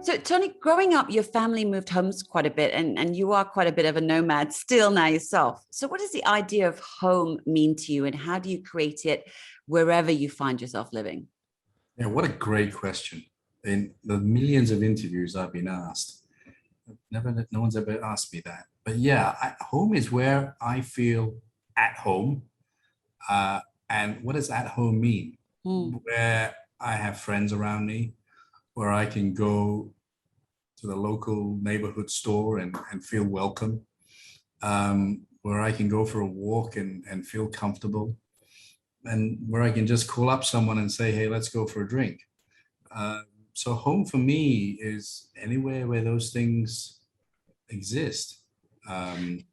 So, Tony, growing up, your family moved homes quite a bit, and you are quite a bit of a nomad still now yourself. So, what does the idea of home mean to you, and how do you create it wherever you find yourself living? Yeah, what a great question. In the millions of interviews I've been asked, no one's ever asked me that. But yeah, home is where I feel at home. Uh, and what does at home mean? Mm. Where I have friends around me, where I can go to the local neighborhood store and feel welcome, where I can go for a walk and feel comfortable, and where I can just call up someone and say, hey, let's go for a drink. Uh, so home for me is anywhere where those things exist. Um,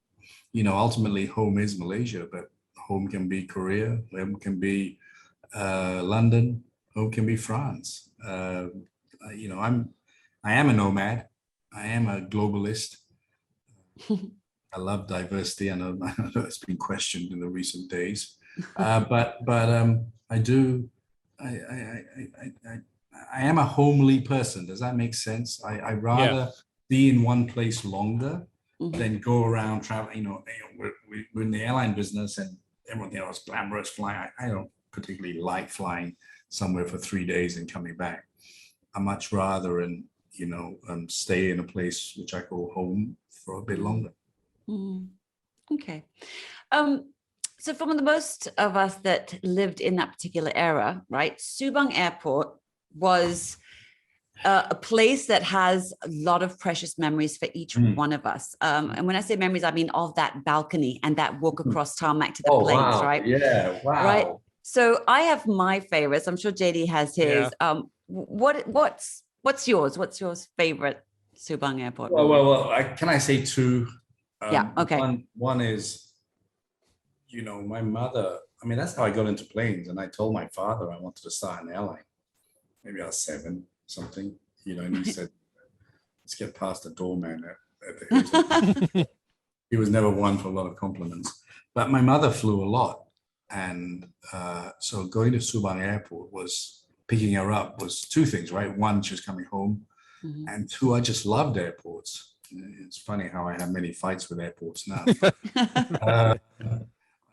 Ultimately home is Malaysia, but home can be Korea, home can be London, home can be France. I am a nomad. I am a globalist. I love diversity. I know it's been questioned in the recent days, but I do. I am a homely person. Does that make sense? I rather be in one place longer than go around traveling. We're in the airline business, and everyone is glamorous flying. I don't particularly like flying somewhere for 3 days and coming back. I much rather stay in a place which I call home for a bit longer. Mm. Okay. So for the most of us that lived in that particular era, right, Subang Airport was a place that has a lot of precious memories for each one of us. And when I say memories, I mean of that balcony and that walk across tarmac to the planes, wow. right? Yeah, wow. Right. So I have my favorites. I'm sure JD has his. Yeah. What's yours? What's your favorite Subang Airport? Well, can I say two? Yeah. Okay. One is, my mother. I mean, that's how I got into planes, and I told my father I wanted to start an airline. Maybe I was 7, something, and he said, "Let's get past the doorman." He was never one for a lot of compliments, but my mother flew a lot, and so going to Subang Airport picking her up was two things, right? One, she was coming home, and two, I just loved airports. It's funny how I have many fights with airports now. I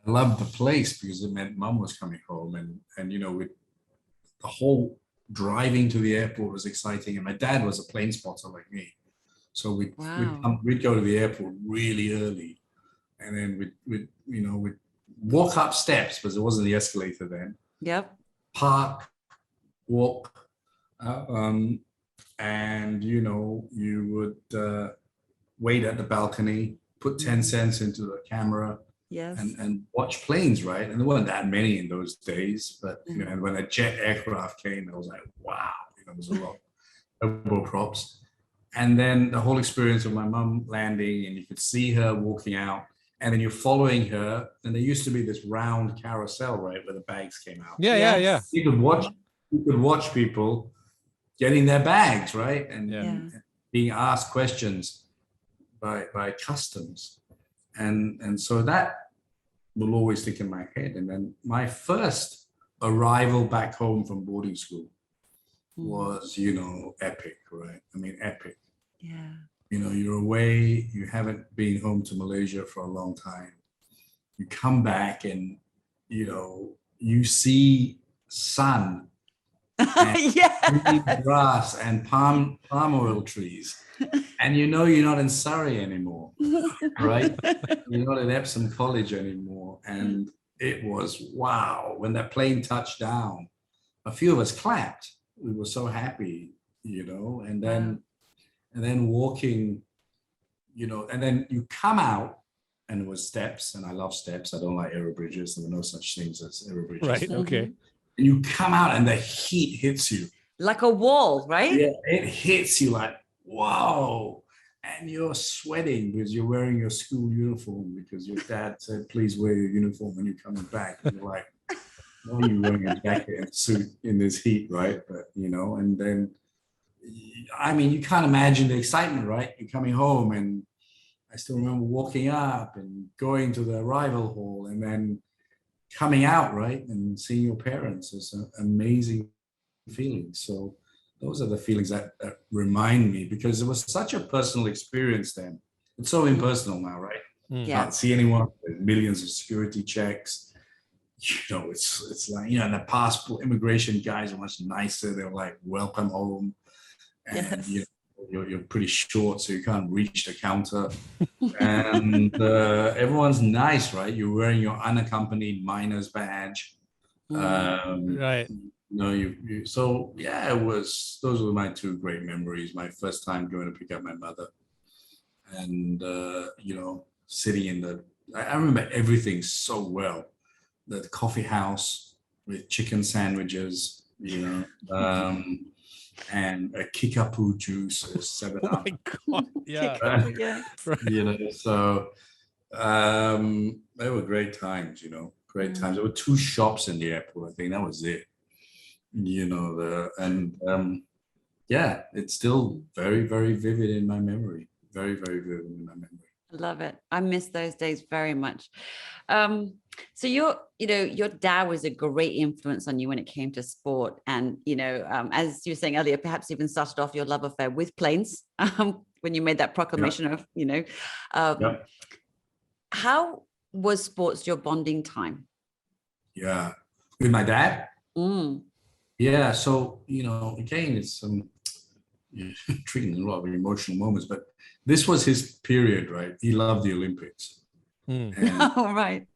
loved the place because it meant mum was coming home, and with the whole driving to the airport was exciting. And my dad was a plane spotter like me, so we'd go to the airport really early, and then we'd walk up steps because there wasn't the escalator then. Yep. Park, walk, and you would wait at the balcony, put 10 cents into the camera, yes, and watch planes, right? And there weren't that many in those days, but and when a jet aircraft came, I was like, wow, there was a lot of props. And then the whole experience of my mum landing, and you could see her walking out, and then you're following her, and there used to be this round carousel, right, where the bags came out. Yeah. You could watch people getting their bags, right, and being asked questions by customs, and so that will always stick in my head. And then my first arrival back home from boarding school was, epic, right? I mean, epic. Yeah. You're away, you haven't been home to Malaysia for a long time. You come back and, you see sun and grass and palm oil trees. And you're not in Surrey anymore, right? You're not in Epsom College anymore. And it was, wow, when that plane touched down, a few of us clapped. We were so happy, and then walking, and then you come out, and there was steps, and I love steps. I don't like aero bridges. There were no such things as aero bridges. Right, okay. And you come out and the heat hits you. Like a wall, right? Yeah, it hits you like, whoa. And you're sweating because you're wearing your school uniform because your dad said, please wear your uniform when you're coming back. And you're like, why are you wearing a jacket and suit in this heat, right? But, and then, I mean, you can't imagine the excitement, right? You're coming home, and I still remember walking up and going to the arrival hall and then coming out, right? And seeing your parents is an amazing feeling. So those are the feelings that remind me, because it was such a personal experience then. It's so impersonal now, right? Yeah. Can't see anyone. There's millions of security checks. It's like, and the passport immigration guys are much nicer. They're like, welcome home. And Yes. you're pretty short, so you can't reach the counter. And everyone's nice, right? You're wearing your unaccompanied miner's badge. Right. So yeah, those were my two great memories. My first time going to pick up my mother, and sitting in I remember everything so well. The coffee house with chicken sandwiches, and a kickapoo juice or 7 Oh Up. my God. Yeah. Yeah. So they were great times, great times. There were 2 shops in the airport. I think that was it. Yeah, it's still very, very vivid in my memory. Very, very vivid in my memory. I love it. I miss those days very much. So your dad was a great influence on you when it came to sport. And, as you were saying earlier, perhaps even started off your love affair with planes when you made that proclamation of, Yep. How was sports your bonding time? Yeah. With my dad? Mm. Yeah. So, again, it's triggering a lot of emotional moments, but this was his period, right? He loved the Olympics. And, Oh, right.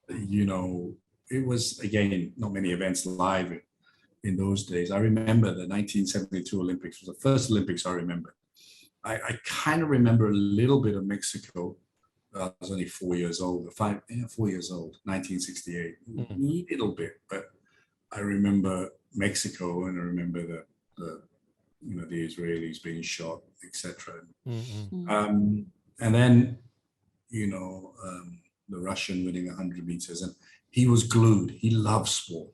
it was, again, not many events live in those days. I remember the 1972 Olympics was the first Olympics I remember. I kind of remember a little bit of Mexico. I was only 4 years old, 4 years old, 1968, a little bit, but I remember Mexico, and I remember the Israelis being shot, etc. And then, the Russian winning 100 meters, and he was glued. He loved sport,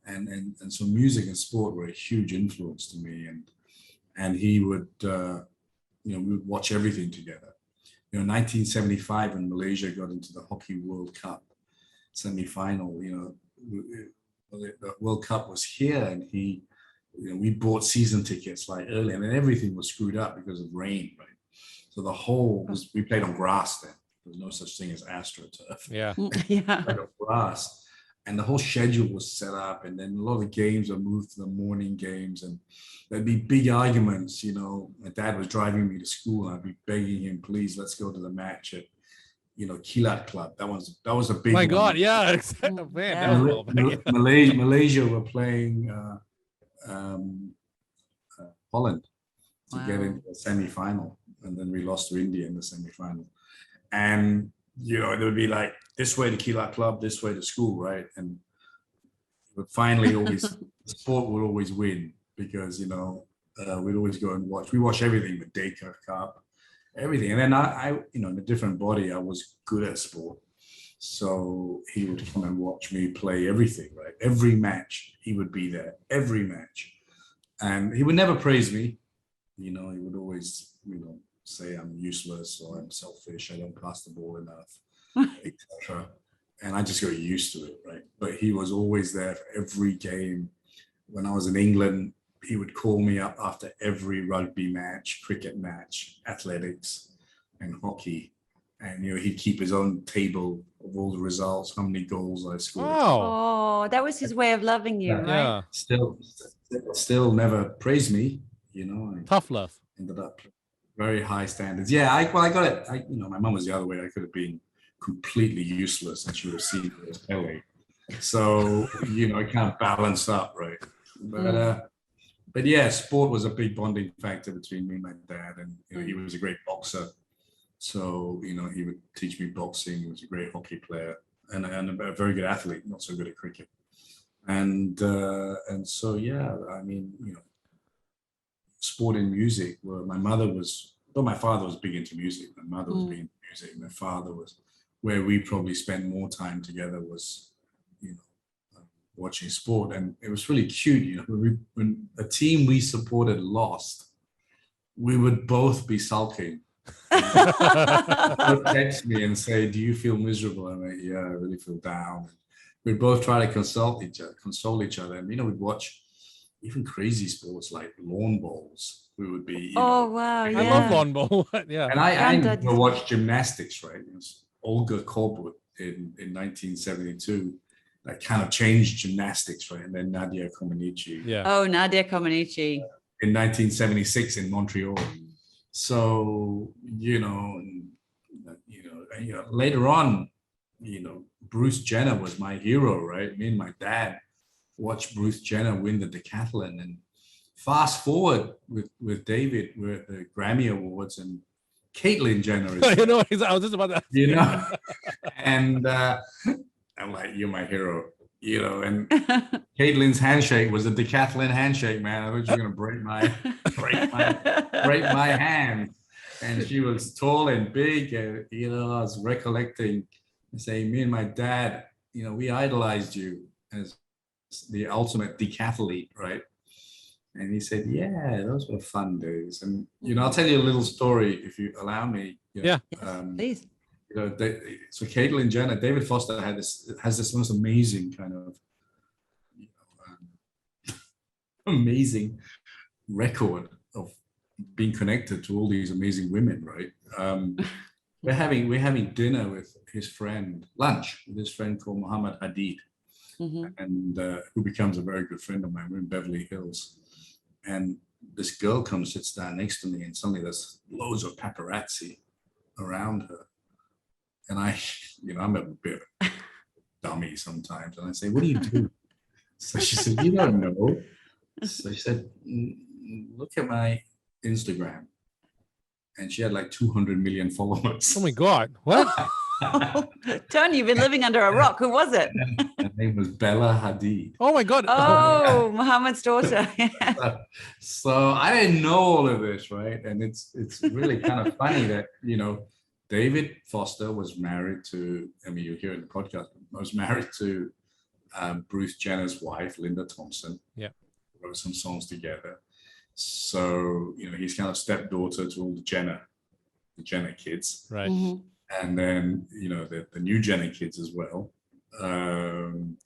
and so music and sport were a huge influence to me. And he would, we would watch everything together. 1975 when Malaysia got into the Hockey World Cup semi-final, the World Cup was here, and we bought season tickets like early, and then everything was screwed up because of rain, right? So we played on grass then. There was no such thing as AstroTurf. Yeah. Yeah. Like on grass. And the whole schedule was set up, and then a lot of games were moved to the morning games, and there'd be big arguments. My dad was driving me to school, and I'd be begging him, please, let's go to the match at, Kilat Club. That was a big My one. God. Yeah. Exactly. Man, Yeah. that was well back. Malaysia were playing Holland to get into the semi-final, and then we lost to India in the semi-final. And there would be like this way to Kilat Club, this way to school, right? And but finally, always sport would always win, because we'd always go and watch. We watch everything, the Dakar Cup, everything. And then I in a different body, I was good at sport, so he would come and watch me play everything, right? Every match, he would be there, every match, and he would never praise me. He would always, say I'm useless or I'm selfish, I don't pass the ball enough, etc. And I just got used to it, right? But he was always there for every game. When I was in England, he would call me up after every rugby match, cricket match, athletics, and hockey. And he'd keep his own table of all the results, how many goals I scored. Oh. Oh, that was his way of loving you, right? Yeah. Still never praised me, Tough love. Ended up very high standards. Yeah, I got it. My mom was the other way. I could have been completely useless, and she would have seen me as Pele. So, I can't balance up, right? But yeah, sport was a big bonding factor between me and my dad, and he was a great boxer. So, he would teach me boxing. He was a great hockey player and a very good athlete, not so good at cricket. And so, yeah, sport and music were, my father was big into music. My mother was big into music. My father was, where we probably spent more time together was, watching sport. And it was really cute, when a team we supported lost, we would both be sulking. He'd text me and say, do you feel miserable? I'm like, yeah, I really feel down. We'd both try to console each other. And, we'd watch even crazy sports like lawn bowls. We would be, Oh, wow. I Yeah. love lawn bowl. Yeah. And I Granddad never watched gymnastics, right? It was Olga Korbut in 1972 that kind of changed gymnastics, right? And then Nadia Comaneci Yeah. Oh, Nadia Comaneci. in 1976 in Montreal. So, later on, Bruce Jenner was my hero, right? Me and my dad watched Bruce Jenner win the decathlon, and fast forward with David, we're at the Grammy Awards, and Caitlyn Jenner is I was just about to. and I'm like, you're my hero, and Caitlyn's handshake was a decathlon handshake, man. I thought you were gonna break my hand. And she was tall and big, and I was recollecting and saying, me and my dad, we idolized you as the ultimate decathlete, right? And he said, yeah, those were fun days. And I'll tell you a little story if you allow me. Yeah. Please. So Caitlyn Jenner, David Foster has this most amazing kind of amazing record of being connected to all these amazing women, right? We're having dinner with his friend, lunch with his friend called Muhammad Hadid, and who becomes a very good friend of mine. We're in Beverly Hills, and this girl comes, sits down next to me, and suddenly there's loads of paparazzi around her, and I'm a bit dummy sometimes, and I say, "What do you do?" So she said, "You don't know." So she said, "Look at my Instagram," and she had like 200 million followers. Oh my God! What? Tony, you've been living under a rock. Who was it? Her name was Bella Hadid. Oh my God! Oh, Muhammad's daughter. So I didn't know all of this, right? And it's really kind of funny that David Foster was married to. I mean, you hear in the podcast. Was married to Bruce Jenner's wife, Linda Thompson. Yeah, wrote some songs together. So he's kind of stepdaughter to all the Jenner kids, right? And then the new Jenner kids as well. And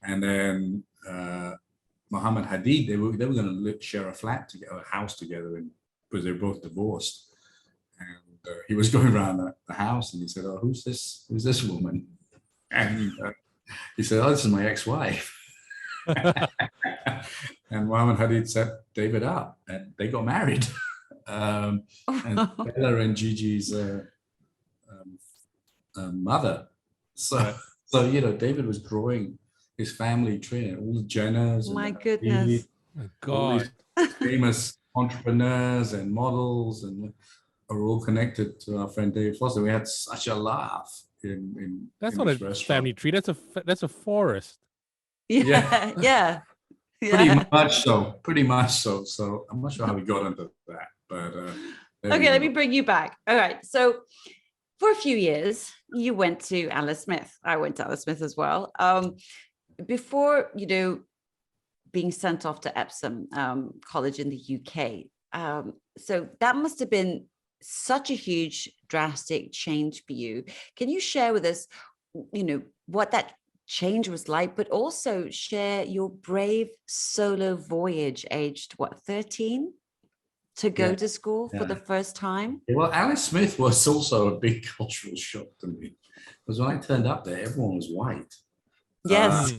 then Muhammad Hadid, they were going to share a flat together, a house together, because they're both divorced. And he was going around the house, and he said, "Oh, who's this woman?" And he said, "Oh, this is my ex-wife." And Muhammad Hadid set David up, and they got married. And Bella and Gigi's mother. So David was drawing his family tree, and all the Jenners. My and goodness. My all God! these famous entrepreneurs and models, and are all connected to our friend David Foster. We had such a laugh in That's in not a this restaurant. family tree. That's a forest. Yeah. Pretty much so. So I'm not sure how we got into that, but Okay, let me bring you back. All right. So for a few years, you went to Alice Smith. I went to Alice Smith as well. Before, being sent off to Epsom College in the UK. So that must have been such a huge, drastic change for you. Can you share with us, what that change was like, but also share your brave solo voyage aged 13 to go to school for the first time? Well, Alice Smith was also a big cultural shock to me, because when I turned up there, everyone was white. Yes.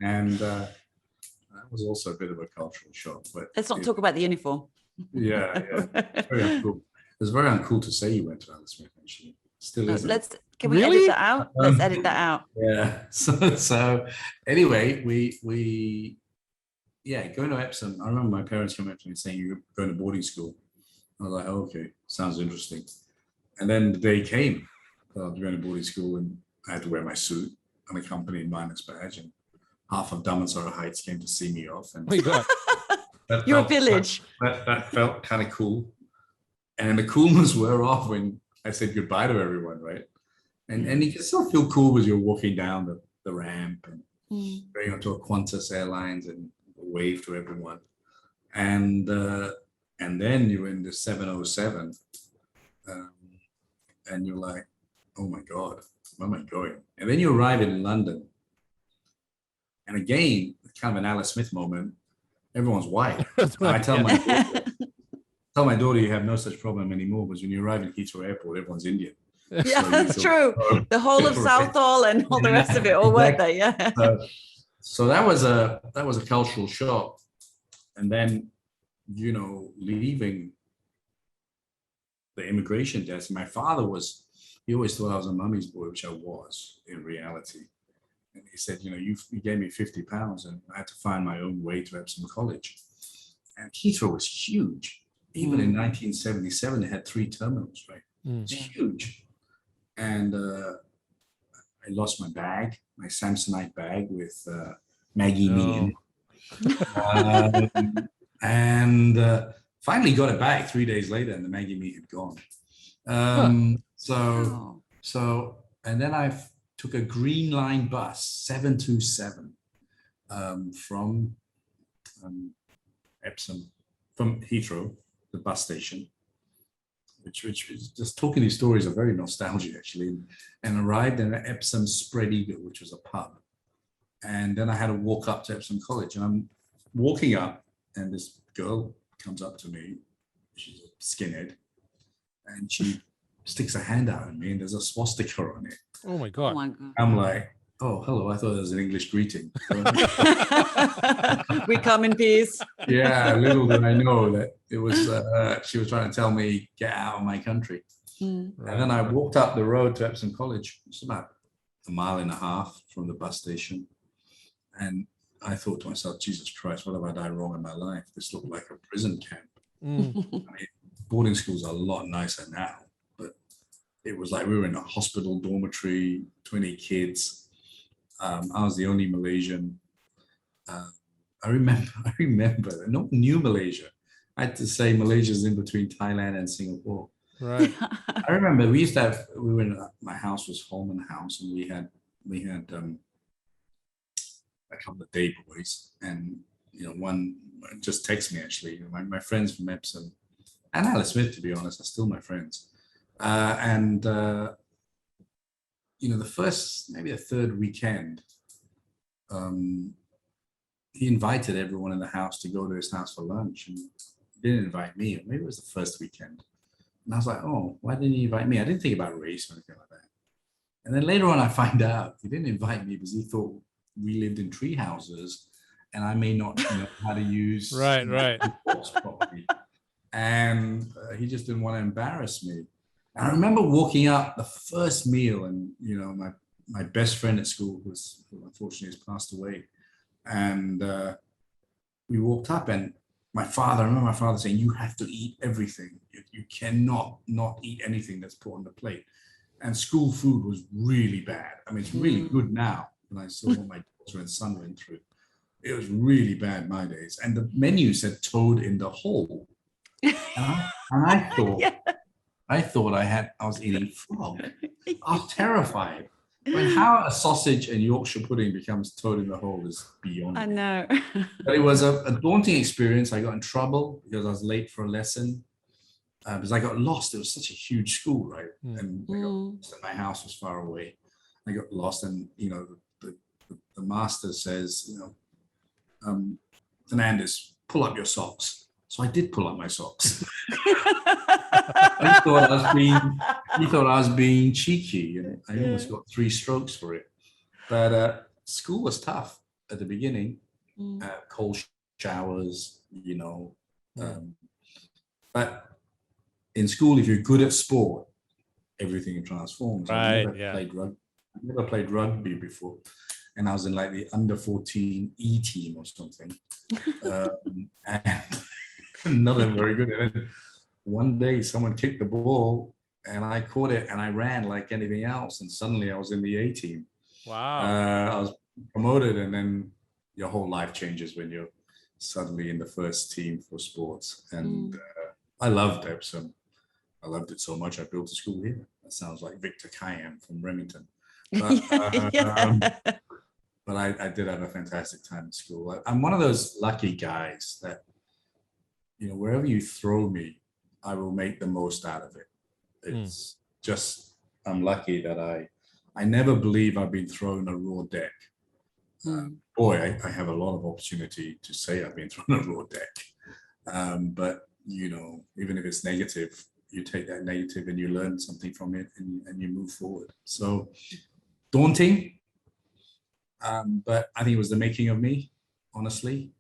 And that was also a bit of a cultural shock. But Let's not talk about the uniform. Yeah. It's very uncool. It was very uncool to say you went to Alice Smith, actually. Still is. Can we edit that out? Let's edit that out. Yeah. So anyway, we going to Epsom. I remember my parents coming up to me saying, "You're going to boarding school." I was like, "Oh, okay, sounds interesting." And then the day came, going to boarding school, and I had to wear my suit, unaccompanied minus badge, and half of Damansara Heights came to see me off. And your village. That felt kind of cool. And the coolness wore off when I said goodbye to everyone, right? And you can still feel cool as you're walking down the ramp and going onto a Qantas Airlines and wave to everyone. And then you're in the 707 and you're like, "Oh my God, where am I going?" And then you arrive in London. And again, kind of an Alice Smith moment. Everyone's white. That's And I right, tell yeah. my daughter, you have no such problem anymore, because when you arrive at Heathrow Airport, everyone's Indian. Yeah, So that's true. The whole of Southall and all the rest of it all work there. Yeah. So that was a cultural shock. And then, you know, leaving the immigration desk, my father he always thought I was a mummy's boy, which I was in reality. And he said, you know, you gave me £50 and I had to find my own way to Epsom College. And Heathrow was huge. Even in 1977, they had 3 terminals, right? It's huge. And I lost my bag, my Samsonite bag with Maggie Mee in it. And finally got it back 3 days later, and the Maggie Mee had gone. So, and then I took a Green Line bus, 727, from Epsom, from Heathrow, the bus station, which is just talking these stories are very nostalgic actually, and arrived in Epsom Spread Eagle, which was a pub. And then I had to walk up to Epsom College, and I'm walking up, and this girl comes up to me. She's a skinhead, and she sticks a hand out at me, and there's a swastika on it. Oh my Oh God. my God. I'm like, oh, hello. I thought it was an English greeting. We come in peace. Yeah, little did I know that it was, she was trying to tell me, get out of my country. Mm. Right. And then I walked up the road to Epsom College. It's about 1.5 miles from the bus station. And I thought to myself, Jesus Christ, what have I done wrong in my life? This looked like a prison camp. Mm. I mean, boarding schools are a lot nicer now, but it was like we were in a hospital dormitory, 20 kids. I was the only Malaysian. I remember, no one knew Malaysia. I had to say Malaysia's in between Thailand and Singapore. Right. I remember we were in, my house was Holman House, and we had a couple of day boys, and you know, one just texted me actually. You know, my friends from Epsom and Alice Smith, to be honest, are still my friends. You know, maybe the third weekend, he invited everyone in the house to go to his house for lunch, and he didn't invite me. Or maybe it was the first weekend. And I was like, oh, why didn't he invite me? I didn't think about race or anything like that. And then later on, I find out he didn't invite me because he thought we lived in tree houses and I may not know how to use Right. reports properly. And he just didn't want to embarrass me. And I remember walking up the first meal, and you know, my best friend at school, who unfortunately has passed away, and we walked up, and I remember my father saying, you have to eat everything. You cannot not eat anything that's put on the plate. And school food was really bad. I mean, it's really good now, when I saw what my daughter and son went through. It was really bad my days. And the menu said toad in the hole. And I thought, I was eating frog. I was terrified. I mean, how a sausage and Yorkshire pudding becomes toad in the hole is beyond me. I know. But it was a daunting experience. I got in trouble because I was late for a lesson. Because I got lost. It was such a huge school, right? And I got lost, and my house was far away. I got lost, and you know, the master says, you know, Fernandes, pull up your socks. So I did pull up my socks. He thought I was being cheeky, and I almost got 3 strokes for it. But school was tough at the beginning. Cold showers, you know. But in school, if you're good at sport, everything transforms. Right. I never played rugby before, and I was in like the under 14 E team or something. And not very good. And one day, someone kicked the ball, and I caught it, and I ran like anything else, and suddenly I was in the A team. Wow. I was promoted, and then your whole life changes when you're suddenly in the first team for sports. And I loved Epsom. I loved it so much, I built a school here. That sounds like Victor Kayam from Remington. But I did have a fantastic time in school. I'm one of those lucky guys that, you know, wherever you throw me, I will make the most out of it. It's just, I'm lucky that I never believe I've been thrown a raw deck. Boy, I have a lot of opportunity to say I've been thrown a raw deck. But, even if it's negative, you take that negative and you learn something from it and you move forward. So daunting, but I think it was the making of me, honestly.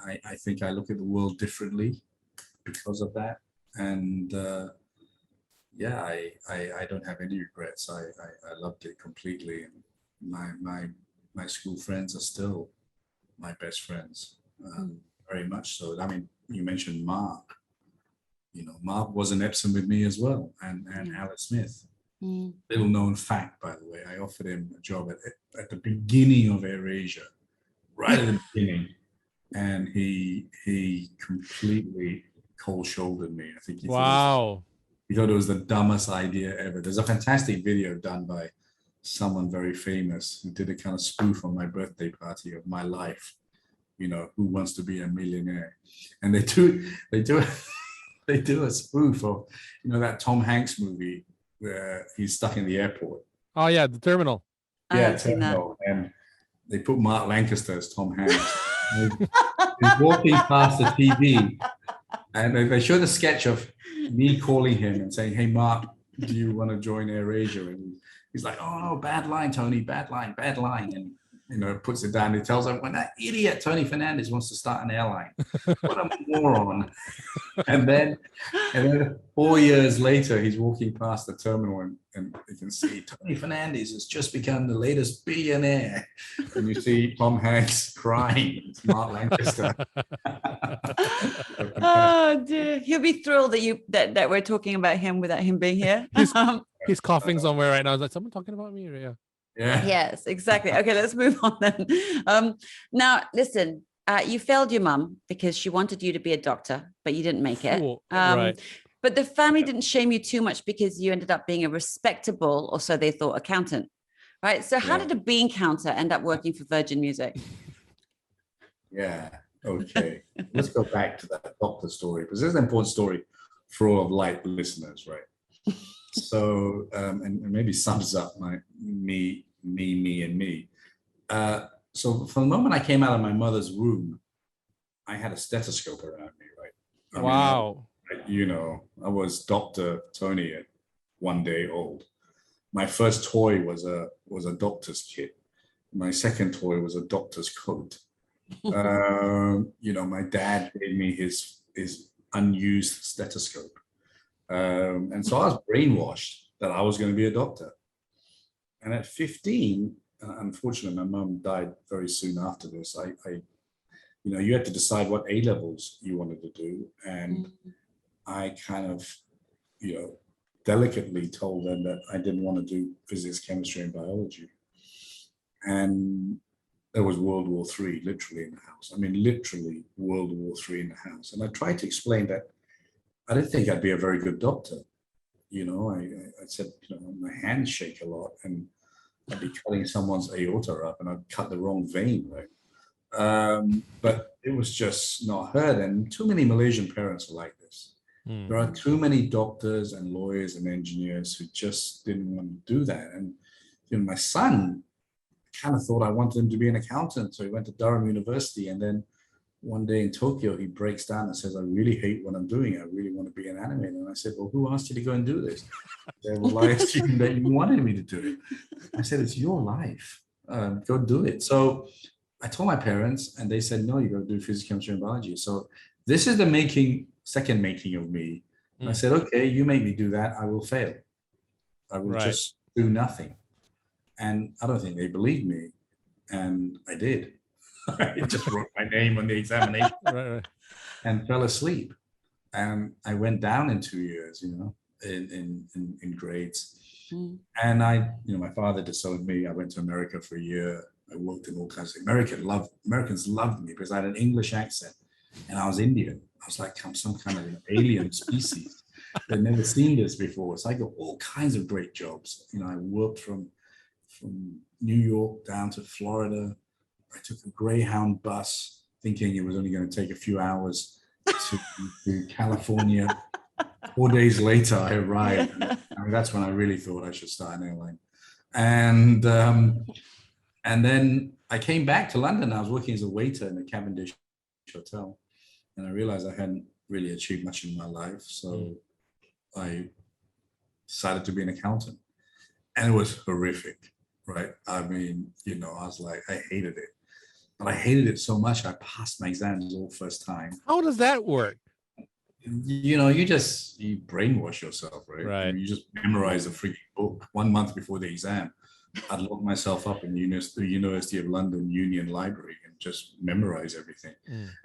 I think I look at the world differently because of that. And I don't have any regrets. I loved it completely. And my school friends are still my best friends, very much so. I mean, you mentioned Mark. Mark was an Epsom with me as well, and Alex Smith. Little known fact, by the way, I offered him a job at the beginning of Airasia, right at the beginning, and he completely cold-shouldered me. I think he thought it was the dumbest idea ever. There's a fantastic video done by someone very famous who did a kind of spoof on my birthday party of my life. Who wants to be a millionaire? And they do a spoof of, that Tom Hanks movie where he's stuck in the airport. Oh yeah, The Terminal. Yeah, Terminal. And they put Mark Lancaster as Tom Hanks. He's walking past the TV, and they show the sketch of me calling him and saying, "Hey, Mark, do you want to join AirAsia?" And he's like, "Oh no, bad line, Tony, bad line." And puts it down. He tells everyone, "That idiot Tony Fernandes wants to start an airline. What a moron!" And then 4 years later, he's walking past the terminal, and you can see Tony Fernandes has just become the latest billionaire. And you see Tom Hanks crying. It's Mark Lancaster. Oh dear, he'll be thrilled that we're talking about him without him being here. He's coughing somewhere right now. Is like someone talking about me? Yeah. Yeah. Yes, exactly. Okay, let's move on then. Now, listen, you failed your mum because she wanted you to be a doctor, but you didn't make it. Right. But the family didn't shame you too much because you ended up being a respectable, or so they thought, accountant, right? So how did a bean counter end up working for Virgin Music? Yeah. Okay. Let's go back to that doctor story, because this is an important story for all of LITE listeners, right? So, and maybe sums up me. So from the moment I came out of my mother's womb, I had a stethoscope around me, right? Wow. I was Dr. Tony at 1 day old. My first toy was a doctor's kit. My second toy was a doctor's coat. My dad gave me his unused stethoscope. And so I was brainwashed that I was going to be a doctor. And at 15, unfortunately, my mum died very soon after this. You had to decide what A levels you wanted to do. And I kind of, delicately told them that I didn't want to do physics, chemistry, and biology. And there was World War III literally in the house. I mean, literally World War III in the house. And I tried to explain that I didn't think I'd be a very good doctor. I said, my hands shake a lot and I'd be cutting someone's aorta up and I'd cut the wrong vein, right? But it was just not heard. And too many Malaysian parents are like this. There are too many doctors and lawyers and engineers who just didn't want to do that. And my son kind of thought I wanted him to be an accountant. So he went to Durham University, and then one day in Tokyo, he breaks down and says, "I really hate what I'm doing. I really want to be an animator." And I said, "Well, who asked you to go and do this?" He said, "Well, I assumed that you wanted me to do it." I said, "It's your life. Go do it." So I told my parents, and they said, "No, you got to do physics, chemistry, and biology." So this is the second making of me. And I said, "Okay, you make me do that. I will fail. I will just do nothing." And I don't think they believed me. And I did. I just wrote my name on the examination and fell asleep. And I went down in 2 years, in grades. And my father disowned me. I went to America for a year. I worked in all kinds of Americans loved me because I had an English accent and I was Indian. I was like some kind of an alien species. They'd never seen this before. So I got all kinds of great jobs. I worked from New York down to Florida. I took a Greyhound bus thinking it was only going to take a few hours to California. 4 days later, I arrived. That's when I really thought I should start an airline. And And then I came back to London. I was working as a waiter in the Cavendish Hotel, and I realized I hadn't really achieved much in my life. So I decided to be an accountant, and it was horrific, right? I mean, you know, I was like, I hated it, but I hated it so much, I passed my exams all first time. How does that work? You know, you brainwash yourself, right? Right. You just memorize a freaking book 1 month before the exam. I'd lock myself up in the University of London Union Library and just memorize everything.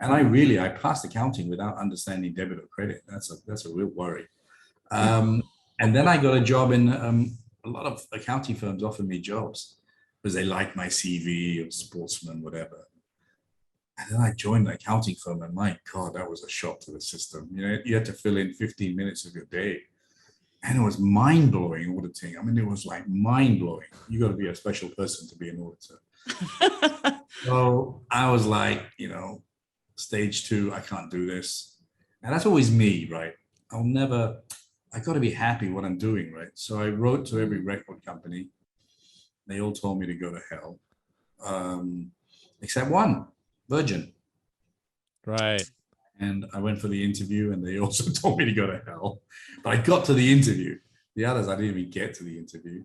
And I passed accounting without understanding debit or credit. That's a real worry. And then I got a job in a lot of accounting firms offered me jobs because they liked my CV or sportsman, whatever. And then I joined the accounting firm, and my God, that was a shock to the system. You know, you had to fill in 15 minutes of your day. And it was mind-blowing auditing. I mean, it was like mind-blowing. You got to be a special person to be an auditor. So I was like, you know, stage 2, I can't do this. And that's always me, right? I got to be happy what I'm doing, right? So I wrote to every record company. They all told me to go to hell, except one, Virgin. Right. And I went for the interview, and they also told me to go to hell. But I got to the interview. The others, I didn't even get to the interview.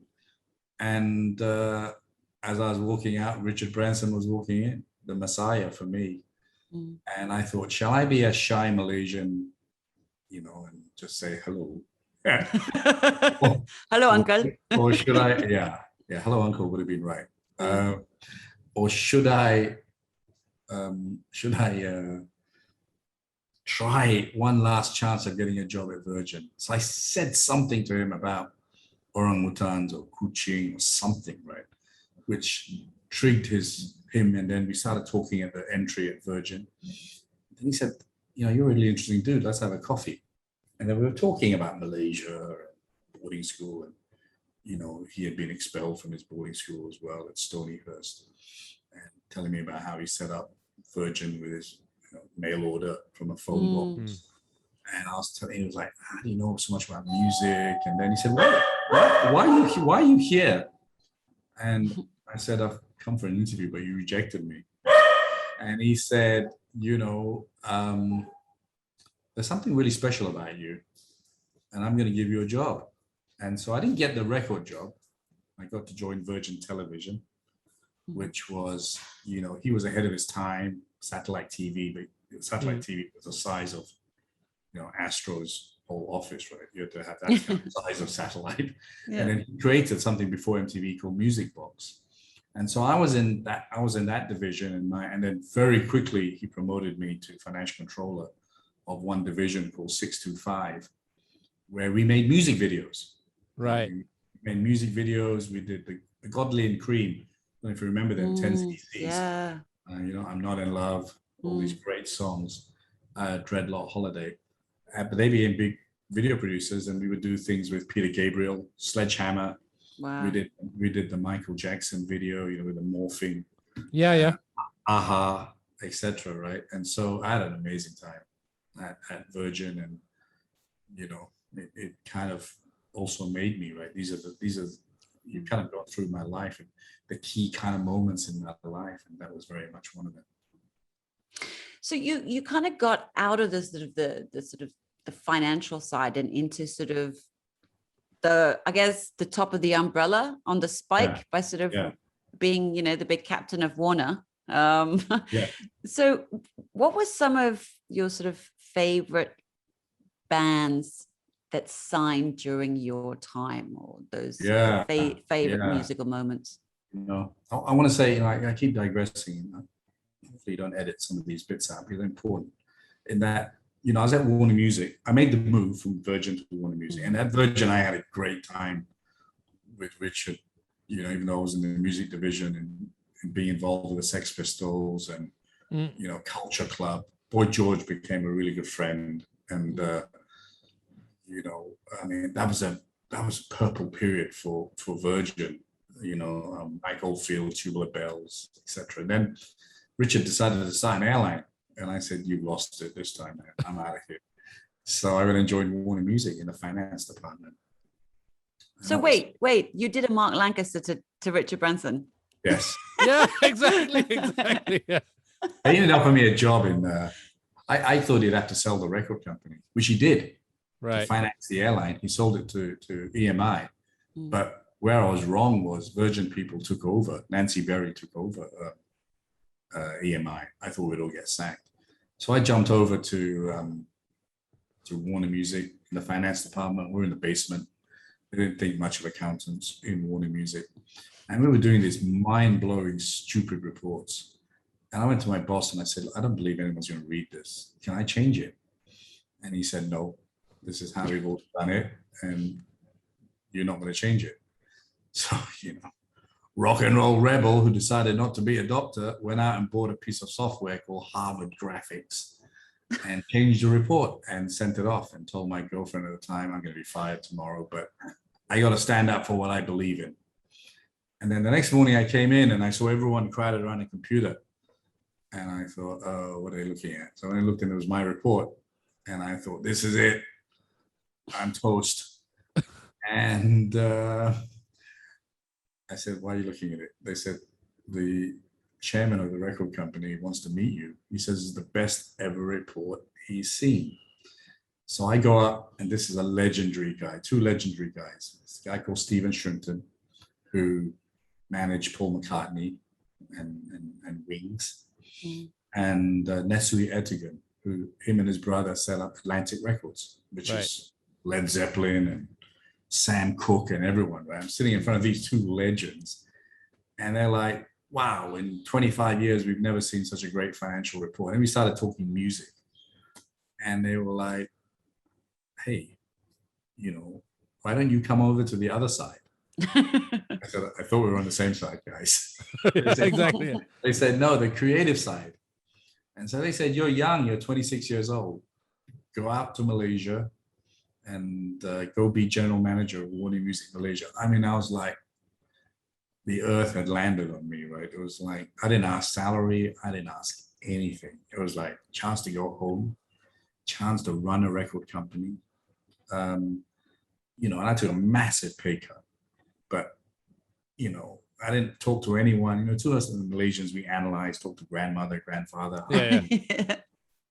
And as I was walking out, Richard Branson was walking in, the Messiah for me. And I thought, shall I be a shy Malaysian, you know, and just say hello? Hello, uncle. Or should I? Yeah, hello, uncle would have been right. Or should I try one last chance of getting a job at Virgin? So I said something to him about orangutans or kuching or something, right? Which intrigued him, and then we started talking at the entry at Virgin. And he said, you know, you're a really interesting dude, let's have a coffee. And then we were talking about Malaysia and boarding school, and, you know, he had been expelled from his boarding school as well at Stonyhurst, and telling me about how he set up Virgin with his mail order from a phone box. And I was telling him, he was like, how do you know so much about music? And then he said, why are you here? And I said, I've come for an interview, but you rejected me. And he said, you know, there's something really special about you, and I'm going to give you a job. And so I didn't get the record job. I got to join Virgin Television, which was, you know, he was ahead of his time, satellite TV, but satellite TV was the size of, you know, Astro's whole office, right? You had to have that kind of size of satellite. And then he created something before MTV called Music Box. And so I was in that division, and then very quickly he promoted me to financial controller of one division called 625, where we made music videos. Right. We made music videos. We did the Godly and Cream. I don't know if you remember them, 10 CDs. Yeah. You know, I'm Not in Love, all these great songs, Dreadlock Holiday. But they became big video producers, and we would do things with Peter Gabriel, Sledgehammer. Wow. We did the Michael Jackson video, you know, with the morphing. Yeah. Aha, etc. Right. And so I had an amazing time at Virgin, and, you know, it kind of also made me, right. These are you kind of got through my life and the key kind of moments in my life, and that was very much one of them. So you kind of got out of the sort of the financial side and into sort of the top of the umbrella on the spike by sort of being, you know, the big captain of Warner. So what was some of your sort of favorite bands that signed during your time, or those favorite musical moments? You know, I want to say, you know, I keep digressing. Hopefully you don't edit some of these bits out, because they're important. In that, you know, I was at Warner Music. I made the move from Virgin to Warner Music. And at Virgin, I had a great time with Richard, you know, even though I was in the music division and being involved with the Sex Pistols and, you know, Culture Club. Boy George became a really good friend. And, you know, I mean, that was a purple period for Virgin, you know, Mike Oldfield, Tubular Bells, etc. And then Richard decided to sign airline. And I said, you've lost it this time, man. I'm out of here. So I went and joined Warner Music in the finance department. So wait, you did a Mark Lancaster to Richard Branson? Yes. Yeah, exactly. Yeah. He ended up offering me a job in, I thought he'd have to sell the record company, which he did to Right. finance the airline. He sold it to EMI. Mm. But where I was wrong was Virgin people took over. Nancy Berry took over EMI. I thought we'd all get sacked. So I jumped over to Warner Music in the finance department. We're in the basement. I didn't think much of accountants in Warner Music. And we were doing these mind-blowing, stupid reports. And I went to my boss and I said, I don't believe anyone's going to read this. Can I change it? And he said, no, this is how we've all done it. And you're not going to change it. So, rock and roll rebel who decided not to be a doctor went out and bought a piece of software called Harvard Graphics and changed the report and sent it off and told my girlfriend at the time, I'm going to be fired tomorrow, but I got to stand up for what I believe in. And then the next morning I came in and I saw everyone crowded around a computer. And I thought, oh, what are they looking at? So when I looked and it was my report and I thought, this is it. I'm toast. And I said, why are you looking at it? They said, the chairman of the record company wants to meet you. He says it's the best ever report he's seen. So I go up, and this is a legendary guy, two legendary guys. This guy called Stephen Shrimpton, who managed Paul McCartney and Wings, and Nestle Ertegun, who him and his brother set up Atlantic Records, which is Led Zeppelin and Sam Cooke and everyone, right? I'm sitting in front of these two legends and they're like, wow, in 25 years, we've never seen such a great financial report. And we started talking music and they were like, hey, why don't you come over to the other side? I said, I thought we were on the same side, guys. Exactly. They said, no, the creative side. And so they said, you're young, you're 26 years old. Go out to Malaysia and go be general manager of Warner Music Malaysia. I mean, I was like, the earth had landed on me, right? It was like, I didn't ask salary. I didn't ask anything. It was like chance to go home, chance to run a record company. And I took a massive pay cut, but, I didn't talk to anyone. To us, the Malaysians, we analyze, talk to grandmother, grandfather, Yeah.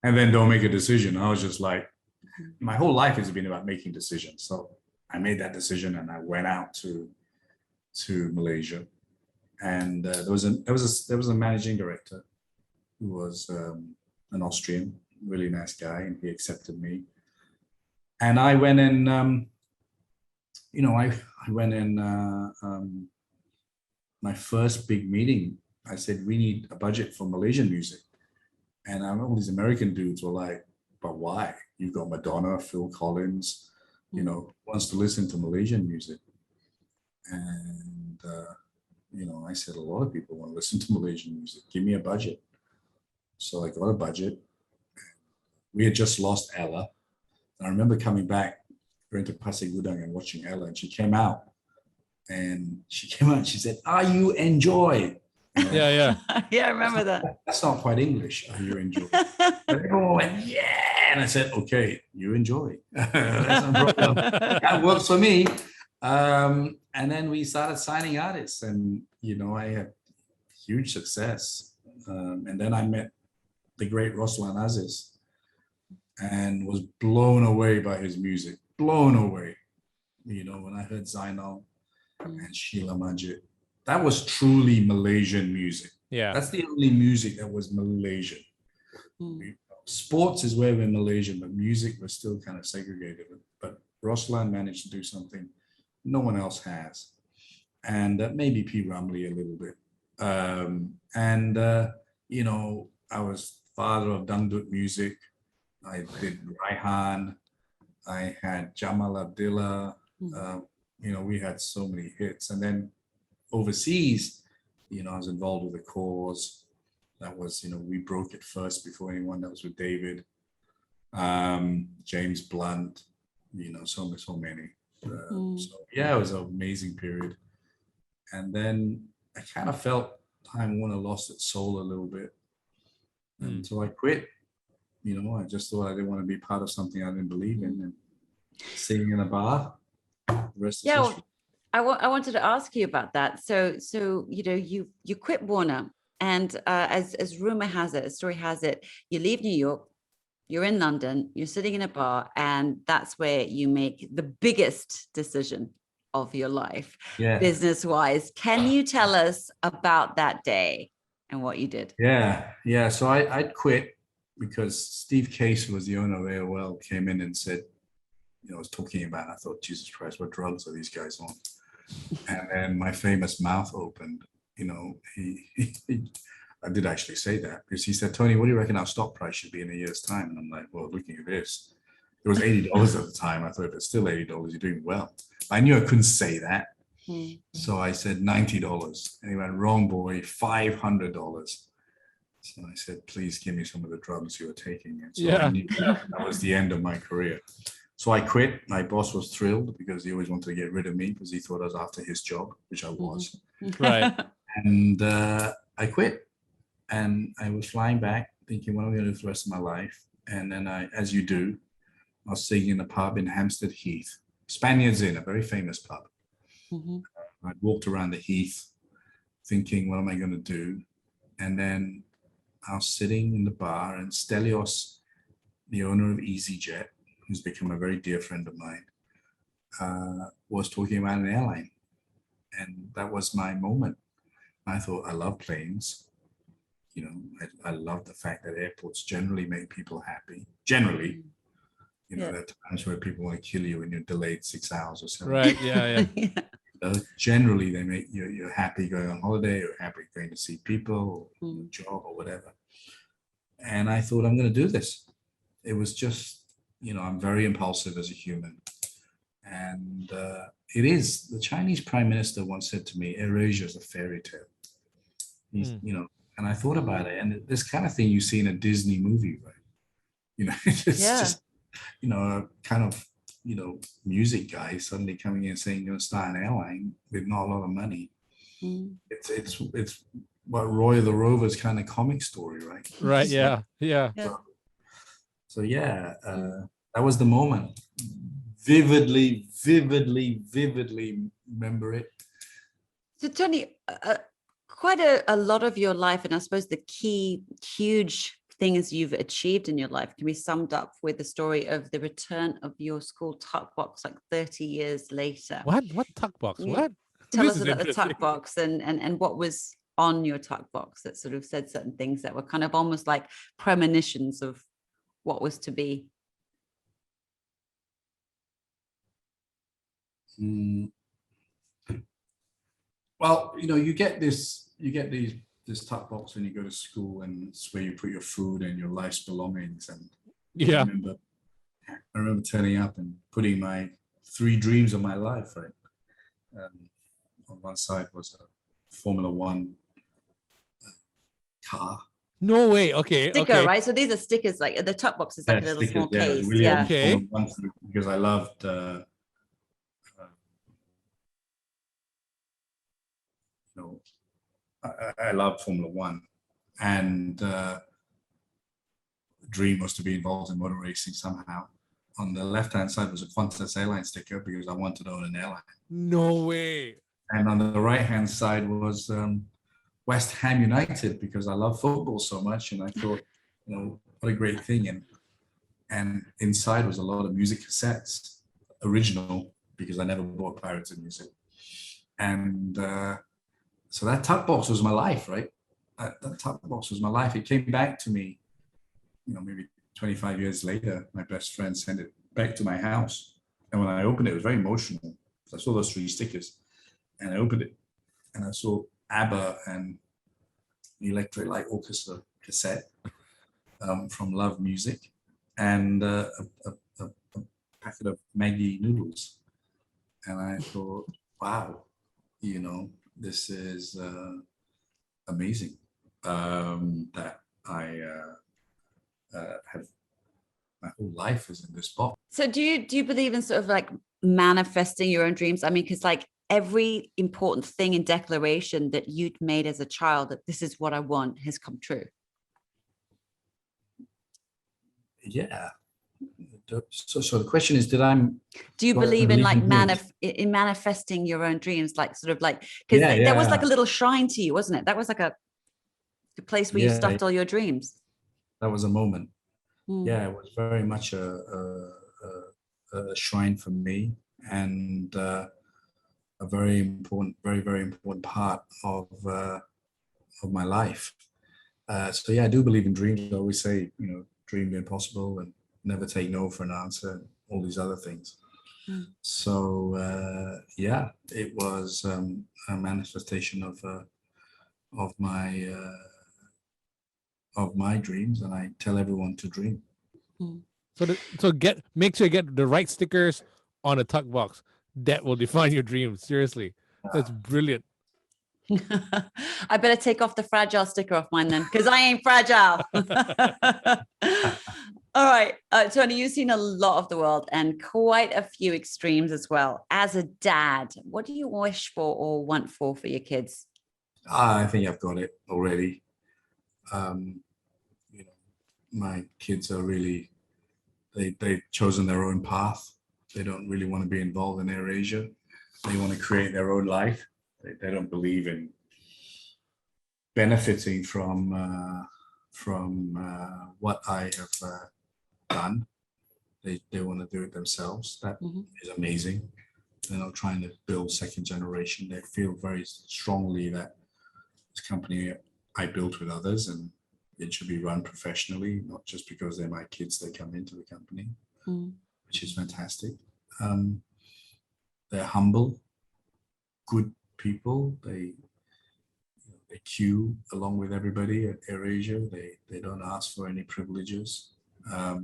and then don't make a decision. I was just like, my whole life has been about making decisions. So I made that decision and I went out to Malaysia, and there was a managing director who was an Austrian, really nice guy, and he accepted me. And I went in, I went in my first big meeting. I said, we need a budget for Malaysian music. And all these American dudes were like, but why? You've got Madonna, Phil Collins, wants to listen to Malaysian music. And, I said, a lot of people want to listen to Malaysian music. Give me a budget. So I got a budget. We had just lost Ella. And I remember coming back, going to Pasir Gudang and watching Ella, and she came out. And she said, "Are you enjoy?" Yeah. Yeah, I remember that. That's not quite English. Are you enjoy? But everyone went, yeah. And I said, okay, you enjoy. That's no problem. That works for me. And then we started signing artists, and I had huge success. And then I met the great Roslan Aziz and was blown away by his music. Blown away. When I heard Zainal and Sheila Majid, that was truly Malaysian music. Yeah. That's the only music that was Malaysian. Sports is where we're Malaysian, but music was still kind of segregated. But Roslan managed to do something no one else has. And maybe P. Ramlee a little bit. I was father of Dangdut music. I did Raihan. I had Jamal Abdullah. We had so many hits. And then overseas, I was involved with the Cause. That was, we broke it first before anyone. That was with David, James Blunt, so many. So yeah, it was an amazing period. And then I kind of felt Time Warner lost its soul a little bit. And so I quit. I just thought I didn't want to be part of something I didn't believe in. And sitting in a bar, the rest is history. I wanted to ask you about that. So you know, you quit Warner, and as rumor has it, as story has it, you leave New York, you're in London, you're sitting in a bar, and that's where you make the biggest decision of your life, Yeah. business wise. Can you tell us about that day and what you did? Yeah. So I quit because Steve Case, who was the owner of AOL, came in and said, you know, I was talking about, I thought, Jesus Christ, what drugs are these guys on? And then my famous mouth opened. You know, I did actually say that, because he said, Tony, what do you reckon our stock price should be in a year's time? And I'm like, well, looking at this, it was $80 at the time. I thought, if it's still $80, you're doing well. I knew I couldn't say that. So I said $90. And he went, wrong, boy, $500. So I said, please give me some of the drugs you were taking. And so I knew that was the end of my career. So I quit. My boss was thrilled, because he always wanted to get rid of me, because he thought I was after his job, which I was. Right. And I quit. And I was flying back thinking, what am I going to do for the rest of my life? And then as you do, I was sitting in a pub in Hampstead Heath, Spaniards Inn, a very famous pub. I walked around the Heath thinking, what am I going to do? And then I was sitting in the bar, and Stelios, the owner of EasyJet, who's become a very dear friend of mine, was talking about an airline. And that was my moment. I thought, I love planes. You know, I love the fact that airports generally make people happy. Generally, you know, there are times where people want to kill you when you're delayed 6 hours or something. Right. Yeah. Generally, they make you're happy going on holiday, or happy going to see people, or job, or whatever. And I thought, I'm going to do this. It was just, you know, I'm very impulsive as a human. And it is, the Chinese prime minister once said to me, Airasia is a fairy tale. He's, you know, and I thought about it, and this kind of thing you see in a Disney movie, right? You know, it's just, you know, a kind of, you know, music guy suddenly coming in saying you're going to start an airline with not a lot of money. It's what Roy the Rover's kind of comic story, right? Right. Yeah. So that was the moment. Vividly remember it. So Tony, quite a lot of your life, and I suppose the key huge things you've achieved in your life can be summed up with the story of the return of your school tuck box, like 30 years later. What tuck box? What? Tell This us is about the interesting. tuck box, and what was on your tuck box that sort of said certain things that were kind of almost like premonitions of what was to be. Well, you know, you get this tuck box when you go to school, and it's where you put your food and your life's belongings. And I remember turning up and putting my 3 dreams of my life, right? On one side was a Formula One car. No way. Okay. Sticker, right? So these are stickers, like the tuck box is like a little stickers, small case. really Okay. Because I loved you know, I love Formula One, and dream was to be involved in motor racing somehow. On the left-hand side was a Qantas airline sticker, because I wanted to own an airline. No way. And on the right-hand side was West Ham United, because I love football so much, and I thought, you know, what a great thing. And inside was a lot of music cassettes, original, because I never bought pirated music. And so that tuck box was my life, right? That tuck box was my life. It came back to me, you know, maybe 25 years later. My best friend sent it back to my house. And when I opened it, it was very emotional. I saw those 3 stickers, and I opened it, and I saw ABBA and the Electric Light Orchestra cassette from Love Music, and a packet of Maggi noodles. And I thought, wow, you know, this is amazing that I have, my whole life is in this box. So do you believe in sort of like manifesting your own dreams? I mean, because like every important thing in declaration that you'd made as a child, that this is what I want, has come true. Yeah, So the question is, did I? Do you do I believe in like dreams? in manifesting your own dreams, like sort of like, because Yeah, there was like yeah, a little shrine to you, wasn't it? That was like a place where you yeah. stuffed all your dreams. That was a moment. Mm, Yeah, it was very much a shrine for me, and a very important, very important part of my life. So yeah, I do believe in dreams. I always say, dream the impossible and never take no for an answer, and all these other things. mm, So yeah, it was a manifestation of my dreams, and I tell everyone to dream. mm. So make sure you get the right stickers on a tuck box. That will define your dreams. Seriously, that's brilliant. I better take off the fragile sticker off mine then, because I ain't fragile. All right, Tony, you've seen a lot of the world and quite a few extremes as well. As a dad, what do you wish for or want for your kids? I think I've got it already. Um, my kids are really, they've chosen their own path. They don't really want to be involved in Airasia. They want to create their own life. They don't believe in benefiting from what I have done. They want to do it themselves. That is amazing. They're not trying to build second generation. They feel very strongly that this company I built with others, and it should be run professionally, not just because they're my kids, they come into the company, which is fantastic. They're humble, good people. They queue along with everybody at Airasia. They don't ask for any privileges. I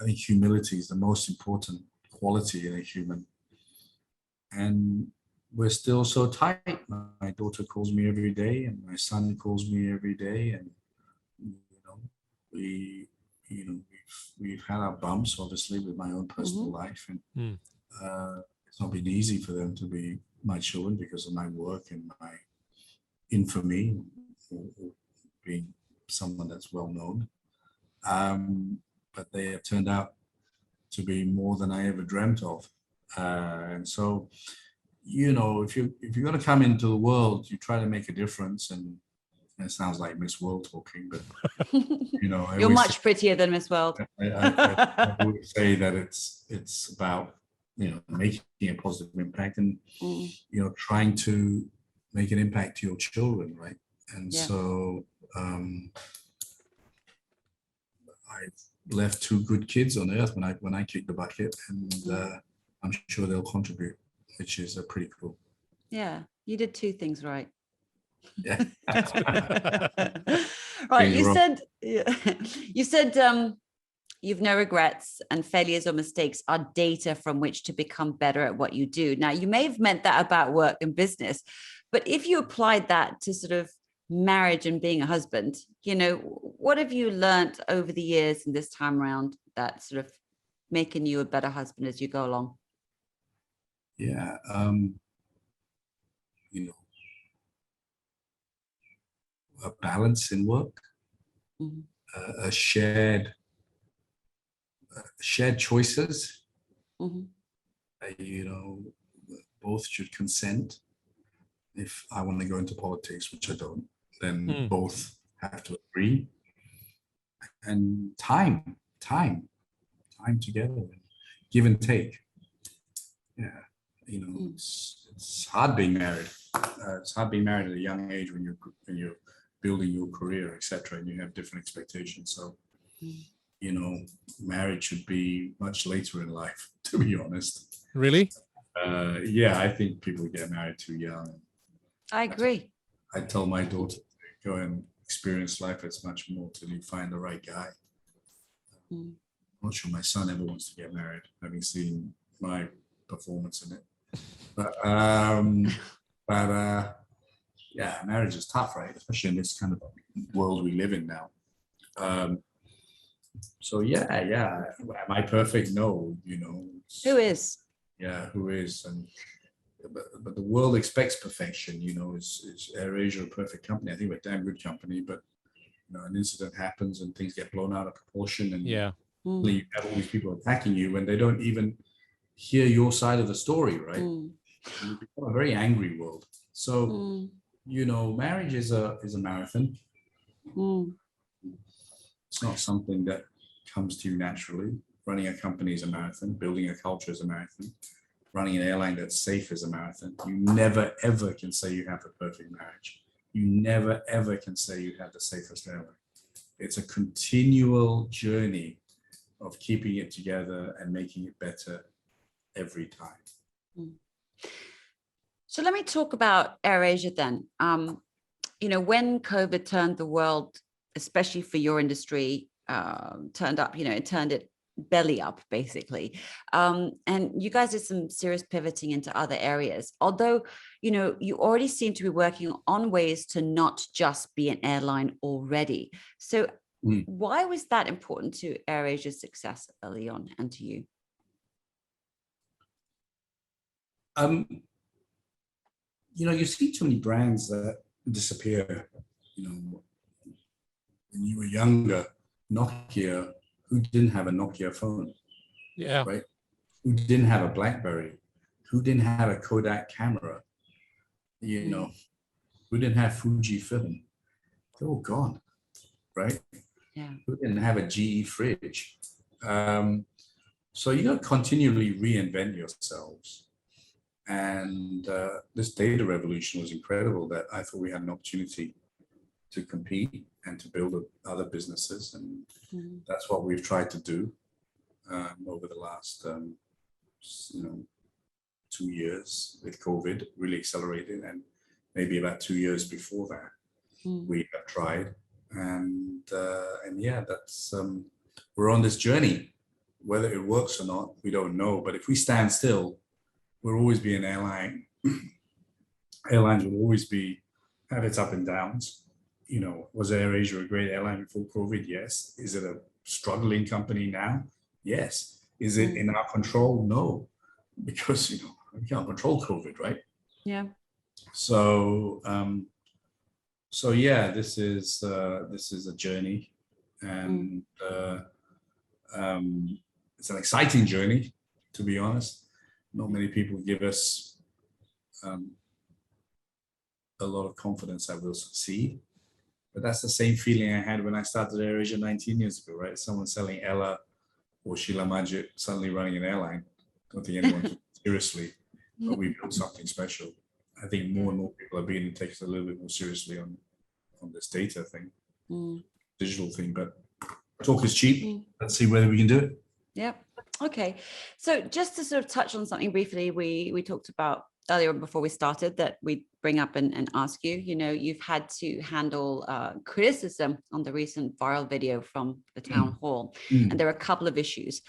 think humility is the most important quality in a human. And we're still so tight. My daughter calls me every day, and my son calls me every day, and we've had our bumps, obviously, with my own personal life, and it's not been easy for them to be my children because of my work and my infamy, or being someone that's well known. But they have turned out to be more than I ever dreamt of. And so, if you're going to come into the world, you try to make a difference. And it sounds like Miss World talking, but You're much prettier than Miss World. I would say that it's about making a positive impact, and trying to make an impact to your children, right? And so I've left 2 good kids on earth when I kick the bucket, and I'm sure they'll contribute, which is pretty cool. Yeah, you did 2 things right. Yeah. Right. You said you've no regrets, and failures or mistakes are data from which to become better at what you do. Now, you may have meant that about work and business, but if you applied that to sort of marriage and being a husband, what have you learned over the years and this time around that sort of making you a better husband as you go along? Yeah. A balance in work, a shared choices. Both should consent. If I want to go into politics, which I don't, then both have to agree. And time together, give and take. Yeah, it's hard being married. It's hard being married at a young age when you're building your career, etc., and you have different expectations. So, marriage should be much later in life, to be honest. Really? Yeah, I think people get married too young. I agree. I tell my daughter to go and experience life as much more till you find the right guy. I'm not sure my son ever wants to get married, having seen my performance in it. But yeah, marriage is tough, right? Especially in this kind of world we live in now. So yeah. Am I perfect? No, Who is? Yeah, who is? And but the world expects perfection. Is Airasia a perfect company? I think we're a damn good company, but an incident happens and things get blown out of proportion, and You have all these people attacking you when they don't even hear your side of the story, right? And it's become a very angry world. So, you know, marriage is a marathon. It's not something that comes to you naturally. Running a company is a marathon. Building a culture is a marathon. Running an airline that's safe is a marathon. You never, ever can say you have a perfect marriage. You never, ever can say you have the safest airline. It's a continual journey of keeping it together and making it better every time. So let me talk about Airasia then. You know, when COVID turned the world, especially for your industry, turned up, you know, it turned it belly up basically. And you guys did some serious pivoting into other areas. Although, you know, you already seem to be working on ways to not just be an airline already. So why was that important to Airasia's success early on and to you? You know, you see too many brands that disappear. You know, when you were younger, Nokia, who didn't have a Nokia phone? Yeah. Right? Who didn't have a BlackBerry? Who didn't have a Kodak camera? You know, who didn't have Fuji film? They're all gone, right? Yeah. Who didn't have a GE fridge? So you got to continually reinvent yourselves. And this data revolution was incredible, that I thought we had an opportunity to compete and to build other businesses. And that's what we've tried to do over the last, 2 years with COVID, really accelerated. And maybe about 2 years before that, we have tried. And yeah, that's, we're on this journey. Whether it works or not, we don't know. But if we stand still, we'll always be an airline. Airlines will always have its up and downs. You know, was Airasia a great airline before COVID? Yes. Is it a struggling company now? Yes. Is it in our control? No, because, you know, we can't control COVID, right? Yeah. So, so yeah, this is a journey, and it's an exciting journey, to be honest. Not many people give us a lot of confidence that we'll succeed. But that's the same feeling I had when I started Airasia 19 years ago, right? Someone selling Ella or Sheila Majid suddenly running an airline. Don't think anyone took it seriously, but we built something special. I think more and more people are beginning to take it a little bit more seriously on this data thing, digital thing. But talk is cheap. Let's see whether we can do it. Yeah. Okay. So just to sort of touch on something briefly, we talked about earlier before we started that we bring up and ask you, you know, you've had to handle criticism on the recent viral video from the town hall, and there are a couple of issues.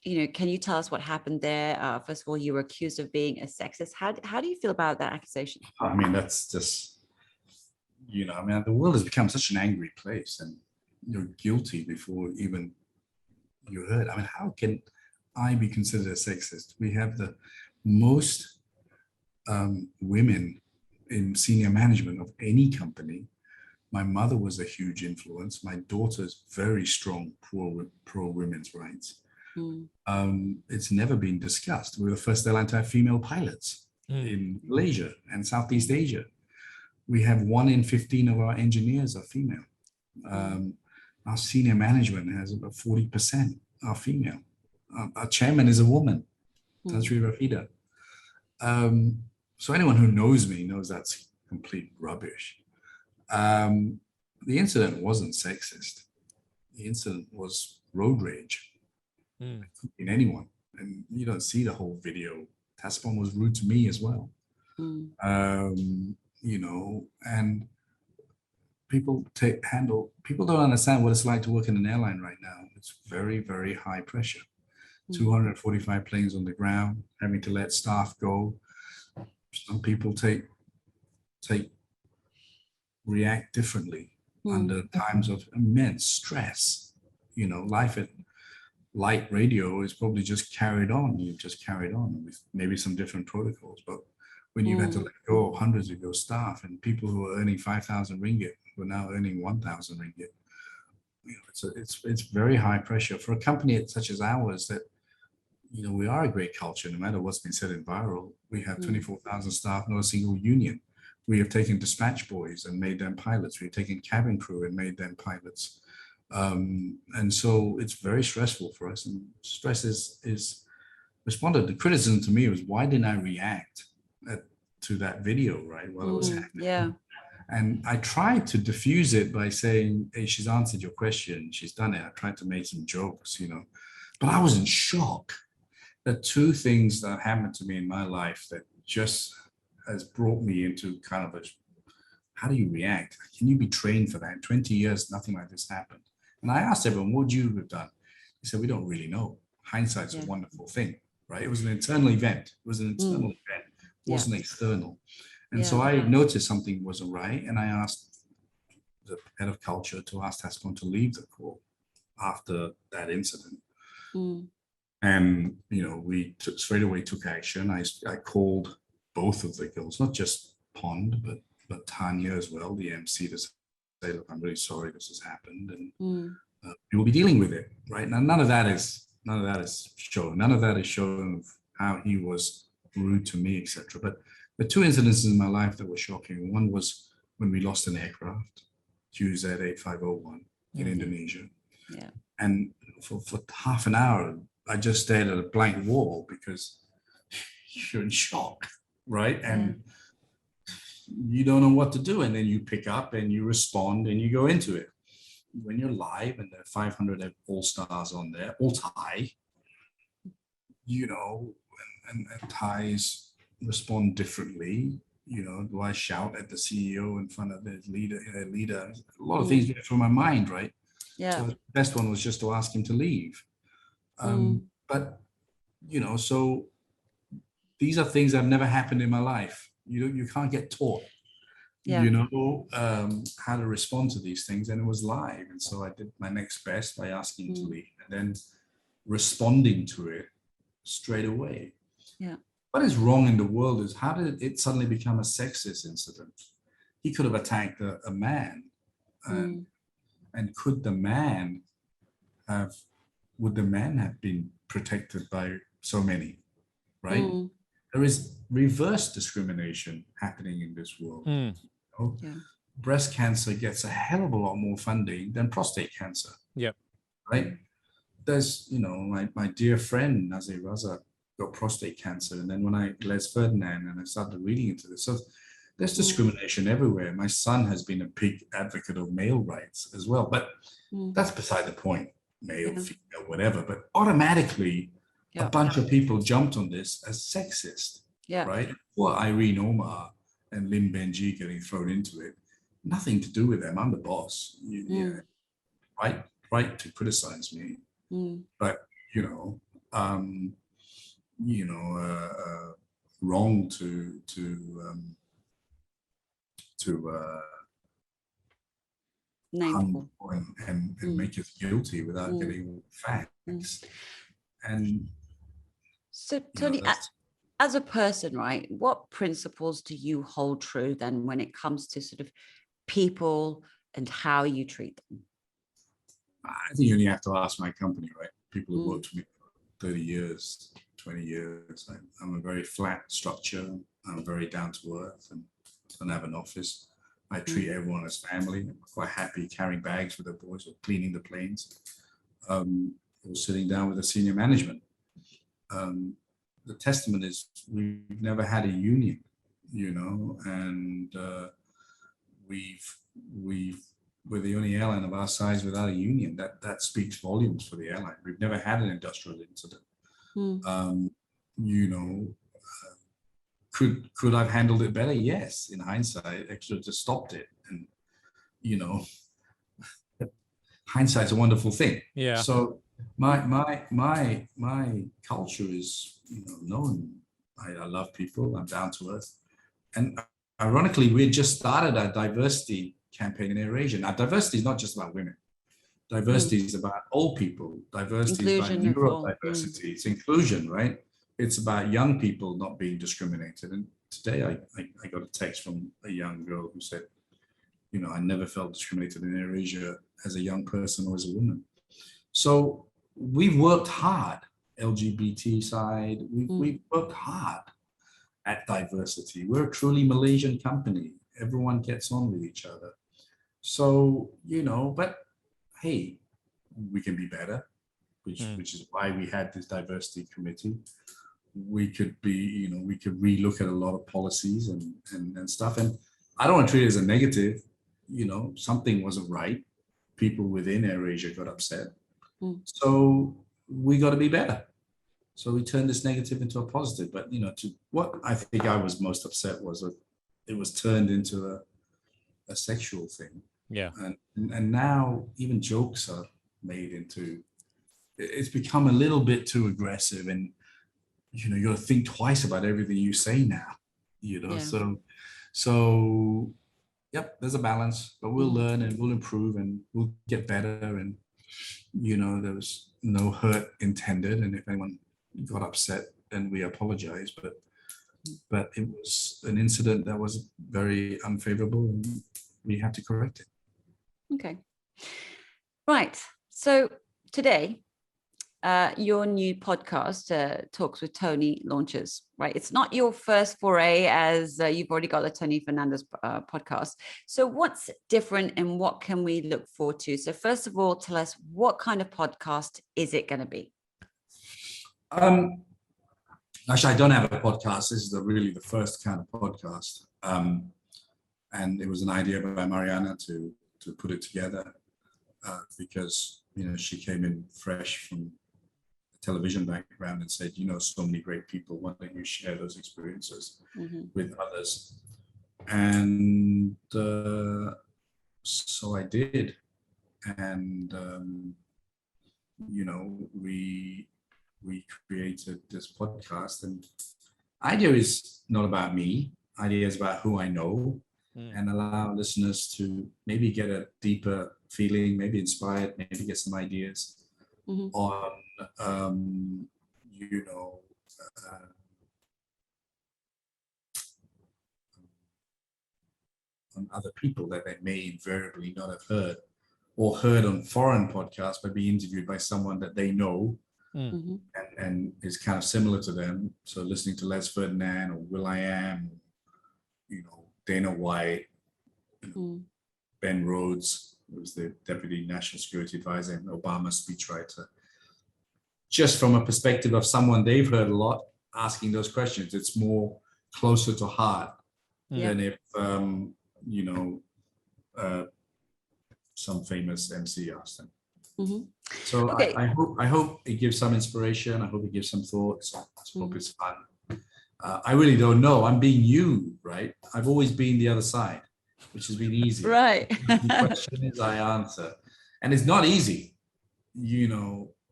You know, can you tell us what happened there? First of all, you were accused of being a sexist. How do you feel about that accusation? I mean, that's just, you know, I mean, the world has become such an angry place, and you're guilty before even you heard. I mean, how can I be considered a sexist? We have the most women in senior management of any company. My mother was a huge influence. My daughter's very strong pro women's rights. It's never been discussed. We're the first airline to have female pilots in Malaysia and Southeast Asia. We have 1 in 15 of our engineers are female. Our senior management has about 40% are female. Our chairman is a woman, Tansri Rafida. So anyone who knows me knows that's complete rubbish. The incident wasn't sexist. The incident was road rage. In anyone, and you don't see the whole video. Taspon was rude to me as well. You know, and people don't understand what it's like to work in an airline right now. It's very, very high pressure. 245 planes on the ground, having to let staff go. Some people react differently under times of immense stress. You know, life at LITE Radio is probably just carried on. You've just carried on with maybe some different protocols. But when you've had to let go of hundreds of your staff and people who are earning 5,000 ringgit who are now earning 1,000 ringgit, it's very high pressure for a company such as ours that, we are a great culture, no matter what's been said in viral. We have 24,000 staff, not a single union. We have taken dispatch boys and made them pilots. We've taken cabin crew and made them pilots. And so it's very stressful for us. And stress is responded. The criticism to me was, why didn't I react to that video, right, while it was happening? Yeah. And I tried to diffuse it by saying, hey, she's answered your question. She's done it. I tried to make some jokes, but I was in shock. The two things that happened to me in my life that just has brought me into kind of how do you react? Can you be trained for that? In 20 years, nothing like this happened. And I asked everyone, what would you have done? He said, we don't really know. Hindsight's a wonderful thing, right? It was an internal event. It was an internal event. It wasn't external. And so I noticed something wasn't right. And I asked the head of culture to ask Tascon to leave the call after that incident. And, we straight away took action. I called both of the girls, not just Pond, but Tanya as well, the MC, to say, look, I'm really sorry this has happened, and we will be dealing with it, right? Now, none of that is shown. None of that is shown of how he was rude to me, etc. But the two incidences in my life that were shocking. One was when we lost an aircraft, QZ8501 in Indonesia. Yeah. And for half an hour, I just stared at a blank wall because you're in shock, right? And you don't know what to do. And then you pick up and you respond and you go into it. When you're live and there are 500 all-stars on there, all Thai, and Thais respond differently. Do I shout at the CEO in front of the leader? A lot of things went through my mind, right? Yeah. So the best one was just to ask him to leave. But, so these are things that have never happened in my life. You can't get taught, how to respond to these things. And it was live. And so I did my next best by asking him to leave and then responding to it straight away. Yeah. What is wrong in the world is, how did it suddenly become a sexist incident? He could have attacked a man. And would the man have been protected by so many, right? There is reverse discrimination happening in this world. Breast cancer gets a hell of a lot more funding than prostate cancer. Yep. Right? There's, my dear friend Airasia got prostate cancer, and then when Les Ferdinand, and I started reading into this, so there's discrimination everywhere. My son has been a big advocate of male rights as well, but that's beside the point. Male, female, whatever. But automatically, a bunch of people jumped on this as sexist, right? Well, Irene Omar and Lim Benji getting thrown into it, nothing to do with them. I'm the boss. Right to criticize me, but wrong to name and make us guilty without getting facts. And so, Tony, as a person, right, what principles do you hold true then when it comes to sort of people and how you treat them? I think you only have to ask my company, right? People who worked for me for 30 years, 20 years. I'm a very flat structure. I'm very down to earth and don't have an office. I treat everyone as family. I'm quite happy carrying bags with the boys or cleaning the planes, or sitting down with the senior management. The testament is we've never had a union, and we're the only airline of our size without a union. That speaks volumes for the airline. We've never had an industrial incident. Could I've handled it better? Yes. In hindsight, I should have just stopped it. And hindsight's a wonderful thing. Yeah. So my culture is known. I love people. I'm down to earth. And ironically, we just started a diversity campaign in Airasia. Now, diversity is not just about women. Diversity is about all people. Diversity is about neurodiversity. It's inclusion, right? It's about young people not being discriminated. And today I got a text from a young girl who said, I never felt discriminated in Airasia as a young person or as a woman. So we've worked hard, LGBT side, we've worked hard at diversity. We're a truly Malaysian company. Everyone gets on with each other. So, but hey, we can be better, which is why we had this diversity committee. We could be, we could relook at a lot of policies and stuff. And I don't want to treat it as a negative, something wasn't right. People within Airasia got upset. So we got to be better. So we turned this negative into a positive. But, to what I think I was most upset was that it was turned into a sexual thing. Yeah. And now even jokes are made into, it's become a little bit too aggressive, and you got to think twice about everything you say now, so yep, there's a balance, but we'll learn and we'll improve and we'll get better, and there was no hurt intended, and if anyone got upset, then we apologize, but it was an incident that was very unfavorable and we have to correct it. Okay. Right. So today, your new podcast, Talks with Tony, launches, right? It's not your first foray, as you've already got the Tony Fernandes podcast. So what's different and what can we look forward to? So first of all, tell us, what kind of podcast is it going to be? Actually, I don't have a podcast. This is really the first kind of podcast. And it was an idea by Mariana to put it together because, she came in fresh from a television background and said, so many great people, why don't you share those experiences with others? And so I did. And, we created this podcast, and idea is not about me. Idea is about who I know, and allow listeners to maybe get a deeper feeling, maybe inspired, maybe get some ideas on, on other people that they may invariably not have heard, or heard on foreign podcasts, but be interviewed by someone that they know and is kind of similar to them. So listening to Les Ferdinand or will.i.am, Dana White, Ben Rhodes, who was the Deputy National Security Advisor and Obama speechwriter. Just from a perspective of someone they've heard a lot asking those questions, it's more closer to heart than if, some famous MC asked them. So okay. I hope it gives some inspiration. I hope it gives some thoughts. I hope it's fun. I really don't know. I'm being you, right? I've always been the other side, which has been easy. Right. The question is I answer. And it's not easy.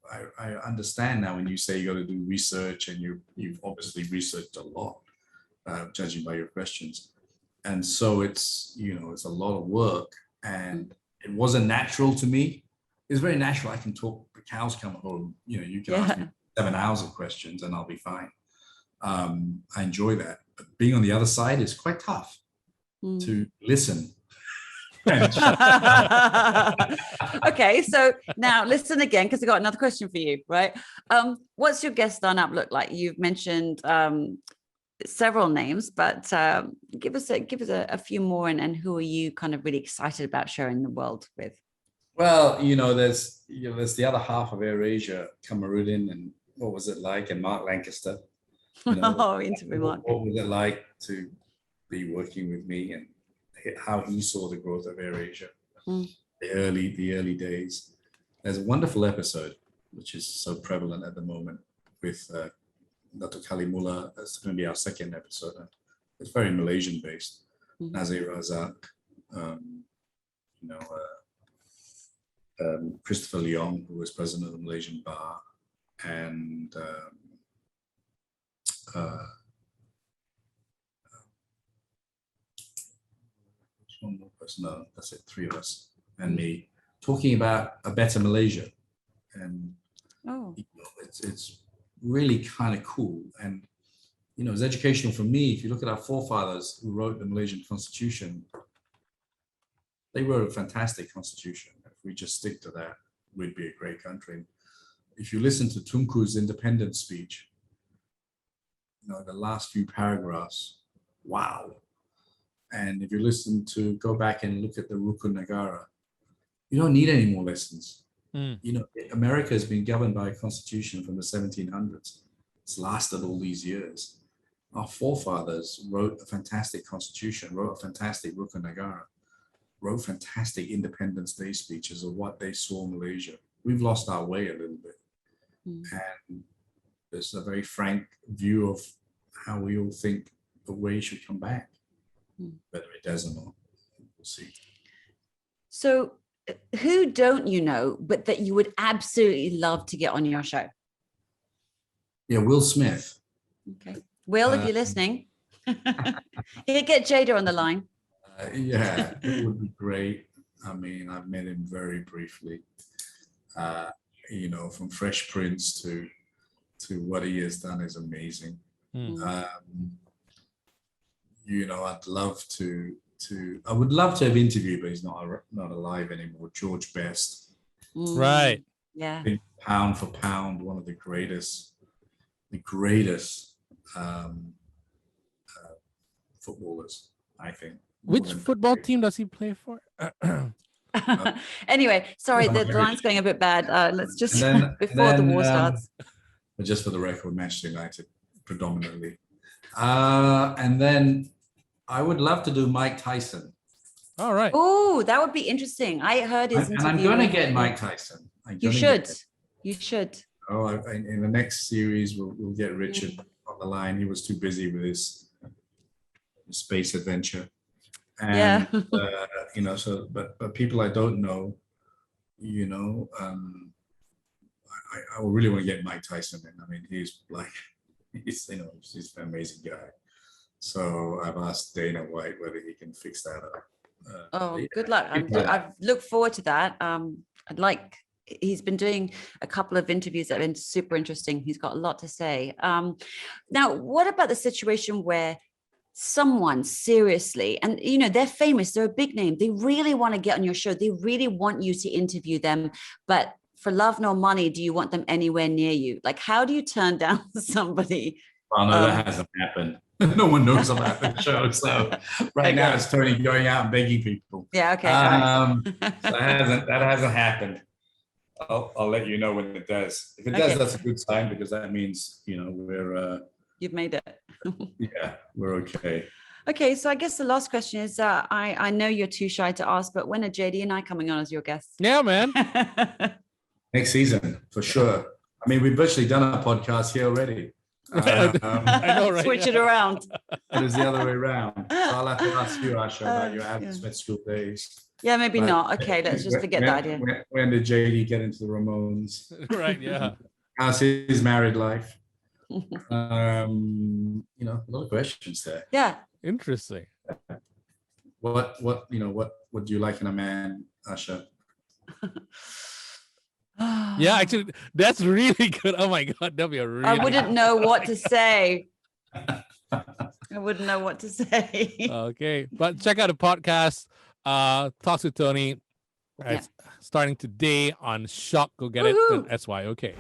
I understand now when you say you got to do research, and you've obviously researched a lot, judging by your questions. And so it's, it's a lot of work, and it wasn't natural to me. It's very natural. I can talk, the cows come home, you can ask me 7 hours of questions and I'll be fine. I enjoy that. But being on the other side is quite tough to listen. Okay, so now listen again, because I've got another question for you, right? What's your guest lineup look like? You've mentioned several names, but give us a few more, and who are you kind of really excited about sharing the world with? Well, there's the other half of Airasia, Kamarudin, and what was it like, and Mark Lancaster. Interview Mark. What was it like to be working with me, and how he saw the growth of Airasia, the early days. There's a wonderful episode, which is so prevalent at the moment, with Dr. Kalimullah. That's going to be our second episode. It's very Malaysian based. Nazir Razak, Christopher Leong, who was president of the Malaysian Bar, and one more person. No, that's it. 3 of us and me talking about a better Malaysia, and it's really kind of cool, and it's educational for me. If you look at our forefathers who wrote the Malaysian Constitution, they wrote a fantastic constitution, we just stick to that, we'd be a great country. If you listen to Tunku's independence speech, the last few paragraphs, wow. And if you go back and look at the Rukun Nagara, you don't need any more lessons. America has been governed by a constitution from the 1700s. It's lasted all these years. Our forefathers wrote a fantastic constitution, wrote a fantastic Rukun Nagara, wrote fantastic Independence Day speeches of what they saw Malaysia. We've lost our way a little bit. And there's a very frank view of how we all think the way should come back. Whether it does or not, we'll see. So who don't you know, but that you would absolutely love to get on your show? Yeah, Will Smith. Okay. Will, if you're listening, you can get Jada on the line. Yeah, it would be great. I mean, I've met him very briefly. From Fresh Prince to what he has done is amazing. I'd love to. I would love to have interviewed, but he's not alive anymore. George Best, Right? Yeah. I think pound for pound, one of the greatest footballers, I think. Which football team does he play for? Anyway, sorry, the line's going a bit bad. Let's just before the war starts. But just for the record, Manchester United predominantly. And then I would love to do Mike Tyson. All right. Oh, that would be interesting. I heard his interview. And I'm going to get Mike Tyson. You should. You should. Oh, in the next series, we'll get Richard on the line. He was too busy with his space adventure. And, but people I don't know, I really want to get Mike Tyson in. I mean, he's an amazing guy. So I've asked Dana White whether he can fix that up. Good luck. I look forward to that. He's been doing a couple of interviews that have been super interesting. He's got a lot to say. Now, what about the situation where someone seriously, and they're famous, they're a big name, they really want to get on your show, they really want you to interview them, but for love nor money, do you want them anywhere near you? Like, how do you turn down somebody? Well, no, that hasn't happened. No one knows about the show, so now it's Tony going out and begging people. Yeah, okay. So that hasn't happened. I'll let you know when it does. If it does, that's a good sign, because that means we're you've made it. Yeah, we're okay. Okay, so I guess the last question is, I know you're too shy to ask, but when are JD and I coming on as your guests? Yeah, man. Next season, for sure. I mean, we've virtually done our podcast here already. I know, right? Switch it around. It was the other way around. So I'll have to ask you, Asha, about your Adam Smith School days. Yeah, maybe not. Okay, let's just forget that idea. When did JD get into the Ramones? Right, yeah. How's his married life? A lot of questions there. Yeah. Interesting. What do you like in a man, Asha? Yeah, actually, that's really good. Oh my God, that'd be a really. I wouldn't know what to say. I wouldn't know what to say. Okay, but check out the podcast. Talks with Tony. It's starting today on SYOK. Go get it. SYOK.